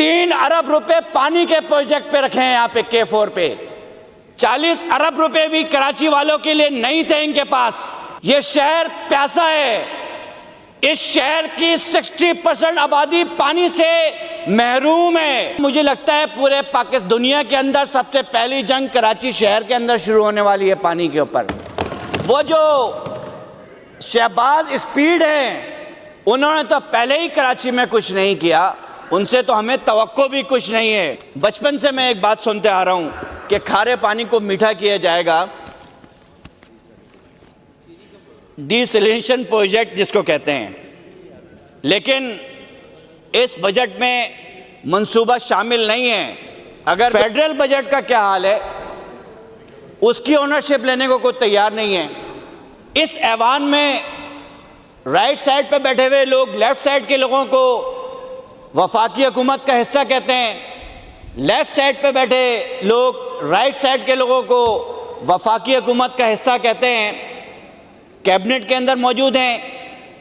3 अरब रुपए पानी के प्रोजेक्ट पे रखे हैं यहाँ पे K4 पे। 40 अरब रुपए भी कराची वालों के लिए नहीं थे इनके पास। ये शहर प्यासा है। इस शहर की 60% आबादी पानी से महरूम है। मुझे लगता है पूरे पाकिस्तान दुनिया के अंदर सबसे पहली जंग कराची शहर के अंदर शुरू होने वाली है पानी के ऊपर। वो जो शहबाज स्पीड है, उन्होंने तो पहले ही कराची में कुछ नहीं किया, उनसे तो हमें तवक्को भी कुछ नहीं है। बचपन से मैं एक बात सुनते आ रहा हूं कि खारे पानी को मीठा किया जाएगा, डिसैलिनेशन प्रोजेक्ट जिसको कहते हैं, लेकिन इस बजट में मंसूबा शामिल नहीं है। अगर फेडरल बजट का क्या हाल है, उसकी ओनरशिप लेने को कोई तैयार नहीं है। इस ऐवान में राइट साइड पे बैठे हुए लोग लेफ्ट साइड के लोगों को वफाकी हुकूमत का हिस्सा कहते हैं, लेफ्ट साइड पे बैठे लोग राइट साइड के लोगों को वफाकी हुकूमत का हिस्सा कहते हैं। कैबिनेट के अंदर मौजूद हैं,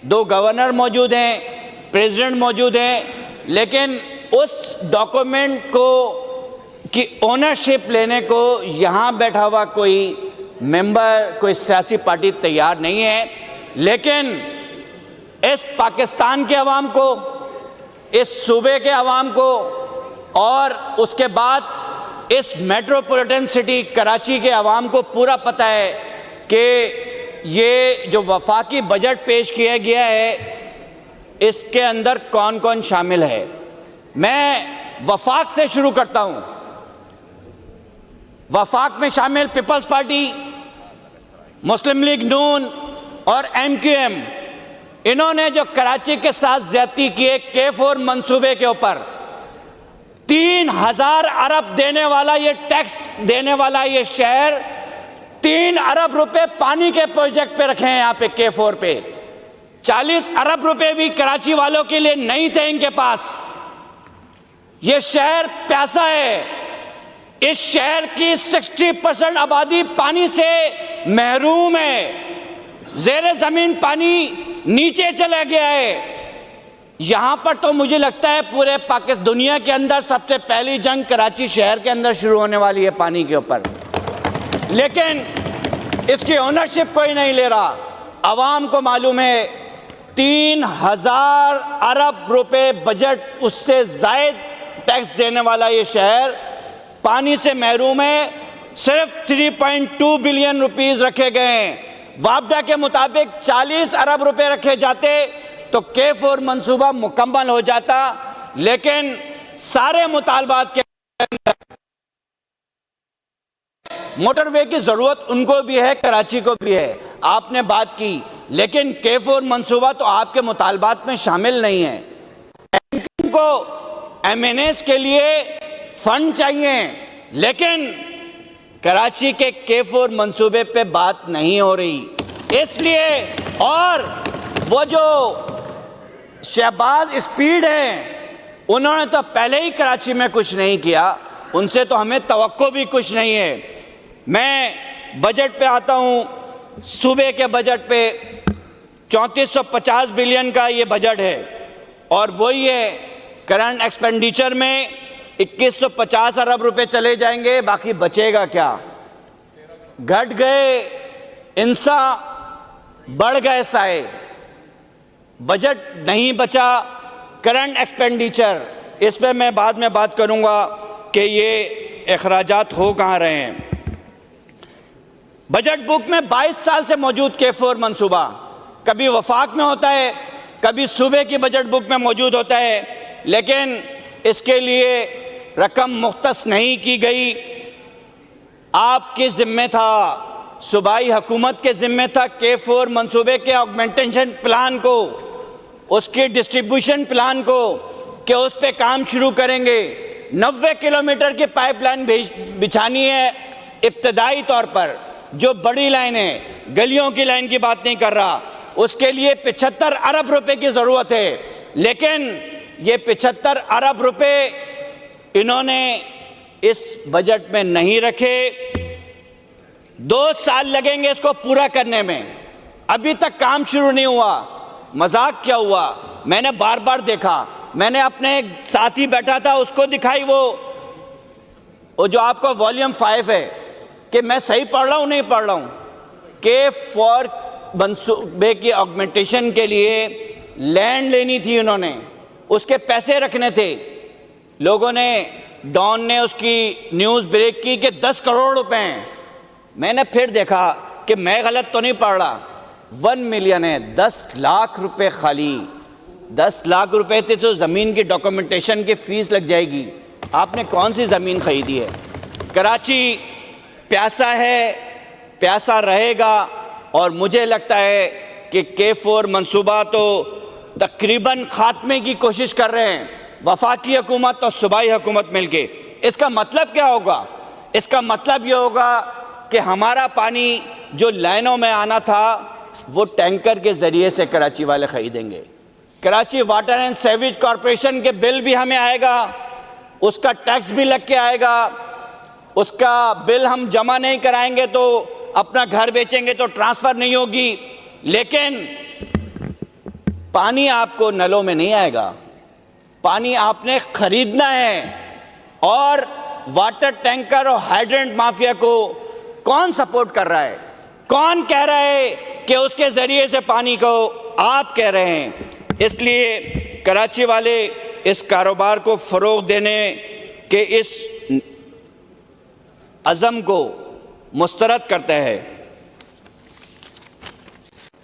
2 गवर्नर मौजूद हैं, प्रेसिडेंट मौजूद हैं, लेकिन उस डॉक्यूमेंट को की ओनरशिप लेने को यहाँ बैठा हुआ कोई मेंबर, कोई सियासी पार्टी तैयार नहीं है। लेकिन इस पाकिस्तान के अवाम को, इस सूबे के अवाम को और उसके बाद इस मेट्रोपॉलिटन सिटी कराची के अवाम को पूरा पता है कि ये जो वफाकी बजट पेश किया गया है, इसके अंदर कौन कौन शामिल है। मैं वफाक से शुरू करता हूं। वफाक में शामिल पीपल्स पार्टी, मुस्लिम लीग नून और MQM, इन्होंने जो कराची के साथ ज्यादती किए K4 मंसूबे के ऊपर, 3000 अरब देने वाला ये टैक्स देने वाला ये शहर 3 अरब रुपए पानी के प्रोजेक्ट पे रखे हैं यहाँ पे K4 पे। 40 अरब रुपए भी कराची वालों के लिए नहीं थे इनके पास। ये शहर प्यासा है। इस शहर की 60% आबादी पानी से महरूम है। ज़ेरे ज़मीन पानी नीचे चला गया है। यहाँ पर तो मुझे लगता है पूरे पाकिस्तान दुनिया के अंदर सबसे पहली जंग कराची शहर के अंदर शुरू होने वाली है पानी के ऊपर, लेकिन इसकी ओनरशिप कोई नहीं ले रहा। अवाम को मालूम है 3000 अरब रुपए बजट, उससे जायद टैक्स देने वाला ये शहर पानी से महरूम है। सिर्फ 3.2 बिलियन रुपीस रखे गए हैं। वापडा के मुताबिक 40 अरब रुपए रखे जाते तो K4 मंसूबा मुकम्मल हो जाता, लेकिन सारे मुतालबात के मोटरवे की जरूरत उनको भी है, कराची को भी है। आपने बात की, लेकिन K4 मंसूबा तो आपके मुतालबात में शामिल नहीं है। को MNS के लिए फंड चाहिए, लेकिन कराची के K4 मंसूबे पे बात नहीं हो रही। इसलिए और वो जो शहबाज स्पीड है, उन्होंने तो पहले ही कराची में कुछ नहीं किया, उनसे तो हमें तवक्को भी कुछ नहीं है। मैं बजट पे आता हूँ। सूबे के बजट पे 3450 बिलियन का ये बजट है और वही है करंट एक्सपेंडिचर में 2150 अरब रुपए चले जाएंगे, बाकी बचेगा क्या? घट गए इंसा, बढ़ गए साए। बजट नहीं बचा, करंट एक्सपेंडिचर, इस पे मैं बाद में बात करूंगा कि ये अखराजात हो कहाँ रहे हैं। बजट बुक में 22 साल से मौजूद K4 मंसूबा कभी वफाक में होता है, कभी सूबे की बजट बुक में मौजूद होता है, लेकिन इसके लिए रकम मुख्तस नहीं की गई। आपके ज़िम्मे था, सूबाई हुकूमत के ज़िम्मे था K4 मंसूबे के ऑगमेंटेशन प्लान को, उसके डिस्ट्रीब्यूशन प्लान को, कि उस पे काम शुरू करेंगे। 90 किलोमीटर की पाइपलाइन बिछानी है इब्तदाई तौर पर, जो बड़ी लाइन है, गलियों की लाइन की बात नहीं कर रहा। उसके लिए 75 अरब रुपए की ज़रूरत है, लेकिन ये 75 अरब रुपए इन्होंने इस बजट में नहीं रखे। 2 साल लगेंगे इसको पूरा करने में, अभी तक काम शुरू नहीं हुआ। मजाक क्या हुआ? मैंने बार बार देखा मैंने अपने साथी बैठा था उसको दिखाई वो जो आपका वॉल्यूम 5 है, कि मैं सही पढ़ रहा हूँ नहीं पढ़ रहा हूँ, कि फॉर मंसूबे की ऑगमेंटेशन के लिए लैंड लेनी थी उन्होंने, उसके पैसे रखने थे। लोगों ने, डॉन ने उसकी न्यूज़ ब्रेक की कि 10 करोड़ रुपए हैं। मैंने फिर देखा कि मैं गलत तो नहीं पढ़ रहा, 1 मिलियन है, 10 लाख रुपए खाली। 10 लाख रुपए थे तो ज़मीन की डॉक्यूमेंटेशन की फ़ीस लग जाएगी। आपने कौन सी ज़मीन खरीदी है? कराची प्यासा है, प्यासा रहेगा, और मुझे लगता है कि K4 मंसूबा तो तकरीबन खात्मे की कोशिश कर रहे हैं वफाकी हुकूमत और सूबाई हुकूमत मिलके। इसका मतलब क्या होगा? इसका मतलब ये होगा कि हमारा पानी जो लाइनों में आना था वो टैंकर के ज़रिए से कराची वाले ख़रीदेंगे। Karachi water and sewage corporation के बिल भी हमें आएगा, उसका टैक्स भी लग के आएगा, उसका बिल हम जमा नहीं कराएंगे तो अपना घर बेचेंगे तो ट्रांसफ़र नहीं होगी। लेकिन पानी आपको नलों में नहीं आएगा, पानी आपने खरीदना है। और वाटर टैंकर और हाइड्रेंट माफिया को कौन सपोर्ट कर रहा है? कौन कह रहा है कि उसके ज़रिए से पानी को? आप कह रहे हैं। इसलिए कराची वाले इस कारोबार को फ़रोग़ देने के इस अज़म को मुस्तरद करते हैं।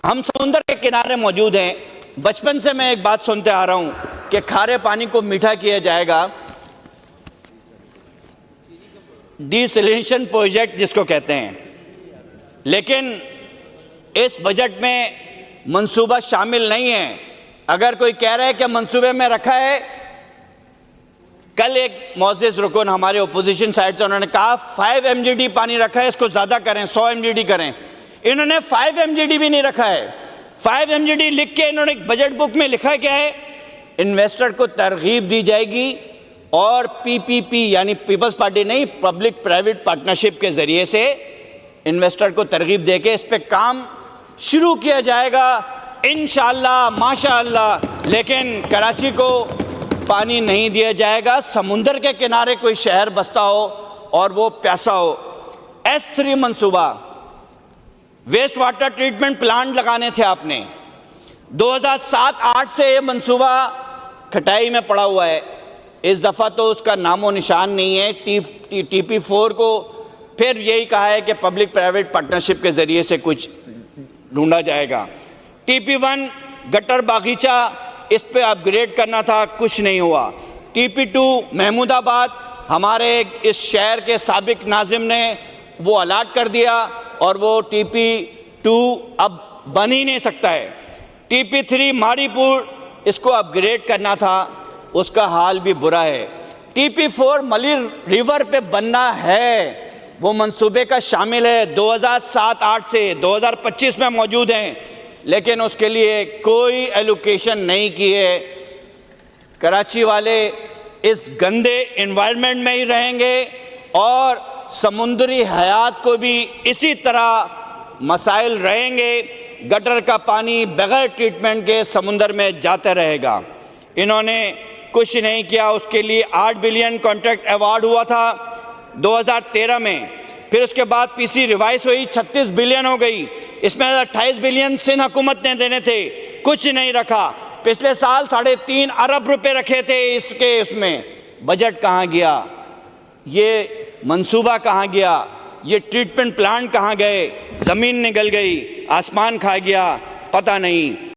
हम समुंदर के किनारे मौजूद हैं। बचपन से मैं एक बात सुनते आ रहा हूं कि खारे पानी को मीठा किया जाएगा, डिसैलिनेशन प्रोजेक्ट जिसको कहते हैं। लेकिन इस बजट में मंसूबा शामिल नहीं है। अगर कोई कह रहा है कि मंसूबे में रखा है, कल एक मोअज़्ज़िज़ रुकन हमारे ओपोजिशन साइड से उन्होंने कहा 5 MGD पानी रखा है, इसको ज़्यादा करें, 100 MGD करें। इन्होंने 5 MGD भी नहीं रखा है। 5 MGD लिख के इन्होंने बजट बुक में लिखा क्या है? इन्वेस्टर को तरगीब दी जाएगी और PPP यानी पीपल्स पार्टी नहीं, पब्लिक प्राइवेट पार्टनरशिप के ज़रिए से इन्वेस्टर को तरगीब दे के इस पर काम शुरू किया जाएगा इंशाअल्लाह माशाअल्लाह। लेकिन कराची को पानी नहीं दिया जाएगा। समुंदर के किनारे कोई शहर बसता हो और वो प्यासा हो। S3 मंसूबा, वेस्ट वाटर ट्रीटमेंट प्लांट लगाने थे आपने। 2007-8 से ये मंसूबा खटाई में पड़ा हुआ है। इस दफ़ा तो उसका नामो निशान नहीं है। TP4 को फिर यही कहा है कि पब्लिक प्राइवेट पार्टनरशिप के ज़रिए से कुछ ढूंढा जाएगा। TP1 गटर बागीचा, इस पे अपग्रेड करना था, कुछ नहीं हुआ। TP2 महमूदाबाद, हमारे इस शहर के साबिक नाजिम ने वो अलाट कर दिया और वो TP2 अब बन ही नहीं सकता है। TP3 मारीपुर, इसको अपग्रेड करना था, उसका हाल भी बुरा है। TP4 मली रिवर पे बनना है, वो मंसूबे का शामिल है। 2007-8 से 2025 में मौजूद हैं, लेकिन उसके लिए कोई एलोकेशन नहीं की है। कराची वाले इस गंदे एनवायरनमेंट में ही रहेंगे और समुद्री हयात को भी इसी तरह मसाइल रहेंगे। गटर का पानी बगैर ट्रीटमेंट के समुंदर में जाता रहेगा। इन्होंने कुछ नहीं किया। उसके लिए 8 बिलियन कॉन्ट्रैक्ट अवार्ड हुआ था 2013 में, फिर उसके बाद PC रिवाइज हुई, 36 बिलियन हो गई। इसमें 28 बिलियन सिंध हुकूमत ने देने थे, कुछ नहीं रखा। पिछले साल 3.5 अरब रुपए रखे थे इसके, उसमें बजट कहाँ गया? ये मंसूबा कहाँ गया? ये ट्रीटमेंट प्लांट कहाँ गए? ज़मीन निगल गई, आसमान खा गया, पता नहीं।